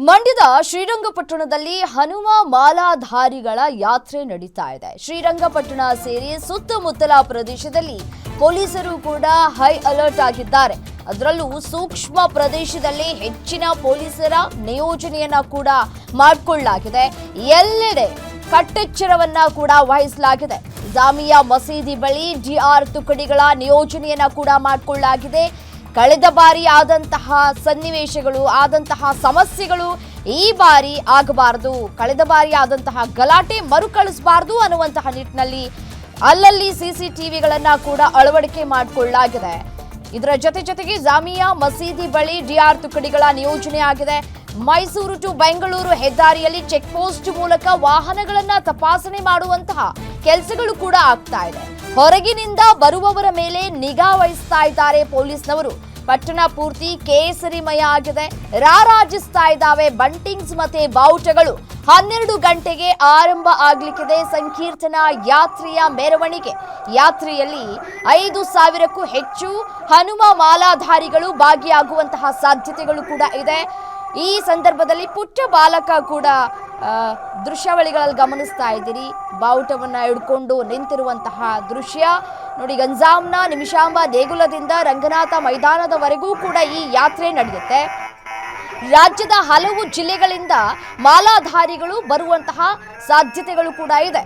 ಮಂಡ್ಯದ ಶ್ರೀರಂಗಪಟ್ಟಣದಲ್ಲಿ ಹನುಮ ಮಾಲಾಧಾರಿಗಳ ಯಾತ್ರೆ ನಡೀತಾ ಇದೆ. ಶ್ರೀರಂಗಪಟ್ಟಣ ಸೇರಿ ಸುತ್ತಮುತ್ತಲ ಪ್ರದೇಶದಲ್ಲಿ ಪೊಲೀಸರು ಕೂಡ ಹೈ ಅಲರ್ಟ್ ಆಗಿದ್ದಾರೆ. ಅದರಲ್ಲೂ ಸೂಕ್ಷ್ಮ ಪ್ರದೇಶದಲ್ಲಿ ಹೆಚ್ಚಿನ ಪೊಲೀಸರ ನಿಯೋಜನೆಯನ್ನ ಕೂಡ ಮಾಡಿಕೊಳ್ಳಲಾಗಿದೆ. ಎಲ್ಲೆಡೆ ಕಟ್ಟೆಚ್ಚರವನ್ನ ಕೂಡ ವಹಿಸಲಾಗಿದೆ. ಜಾಮಿಯಾ ಮಸೀದಿ ಬಳಿ ಡಿಆರ್ ತುಕಡಿಗಳ ನಿಯೋಜನೆಯನ್ನ ಕೂಡ ಮಾಡಿಕೊಳ್ಳಲಾಗಿದೆ. ಕಳೆದ ಬಾರಿ ಆದಂತಹ ಸನ್ನಿವೇಶಗಳು ಆದಂತಹ ಸಮಸ್ಯೆಗಳು ಈ ಬಾರಿ ಆಗಬಾರದು, ಕಳೆದ ಬಾರಿ ಆದಂತಹ ಗಲಾಟೆ ಮರುಕಳಿಸಬಾರದು ಅನ್ನುವಂತಹ ನಿಟ್ಟಿನಲ್ಲಿ ಅಲ್ಲಲ್ಲಿ ಸಿಸಿಟಿವಿಗಳನ್ನ ಕೂಡ ಅಳವಡಿಕೆ ಮಾಡಿಕೊಳ್ಳಲಾಗಿದೆ. ಇದರ ಜೊತೆಗೆ ಜಾಮಿಯಾ ಮಸೀದಿ ಬಳಿ ಡಿಆರ್ ತುಕಡಿಗಳ ನಿಯೋಜನೆ ಆಗಿದೆ. ಮೈಸೂರು ಟು ಬೆಂಗಳೂರು ಹೆದ್ದಾರಿಯಲ್ಲಿ ಚೆಕ್ ಪೋಸ್ಟ್ ಮೂಲಕ ವಾಹನಗಳನ್ನ ತಪಾಸಣೆ ಮಾಡುವಂತಹ ಕೆಲಸಗಳು ಕೂಡ ಆಗ್ತಾ ಇದೆ. ಹೊರಗಿನಿಂದ ಬರುವವರ ಮೇಲೆ ನಿಗಾ ವಹಿಸ್ತಾ ಇದ್ದಾರೆ ಪೊಲೀಸ್ನವರು. ಪಟ್ಟಣ ಪೂರ್ತಿ ಕೇಸರಿಮಯ ಆಗಿದೆ. ರಾರಾಜಿಸ್ತಾ ಇದ್ದಾವೆ ಬಂಟಿಂಗ್ಸ್ ಮತ್ತೆ ಬಾವುಟಗಳು. 12 ಗಂಟೆಗೆ ಆರಂಭ ಆಗ್ಲಿಕ್ಕಿದೆ ಸಂಕೀರ್ತನ ಯಾತ್ರೆಯ ಮೆರವಣಿಗೆ. ಯಾತ್ರೆಯಲ್ಲಿ 5,000ಕ್ಕೂ ಹೆಚ್ಚು ಹನುಮ ಮಾಲಾಧಾರಿಗಳು ಭಾಗಿಯಾಗುವಂತಹ ಸಾಧ್ಯತೆಗಳು ಕೂಡ ಇದೆ. ಈ ಸಂದರ್ಭದಲ್ಲಿ ಪುಟ್ಟ ಬಾಲಕ ಕೂಡ ದೃಶ್ಯಾವಳಿಗಳಲ್ಲಿ ಗಮನಿಸ್ತಾ ಇದ್ದೀರಿ. ಬಾವುಟವನ್ನ ಹಿಡ್ಕೊಂಡು ನಿಂತಿರುವಂತಹ ದೃಶ್ಯ ನೋಡಿ. ಗಂಜಾಂನ ನಿಮಿಷಾಂಬ ದೇಗುಲದಿಂದ ರಂಗನಾಥ ಮೈದಾನದವರೆಗೂ ಕೂಡ ಈ ಯಾತ್ರೆ ನಡೆಯುತ್ತೆ. ರಾಜ್ಯದ ಹಲವು ಜಿಲ್ಲೆಗಳಿಂದ ಮಾಲಾಧಾರಿಗಳು ಬರುವಂತಹ ಸಾಧ್ಯತೆಗಳು ಕೂಡ ಇದೆ.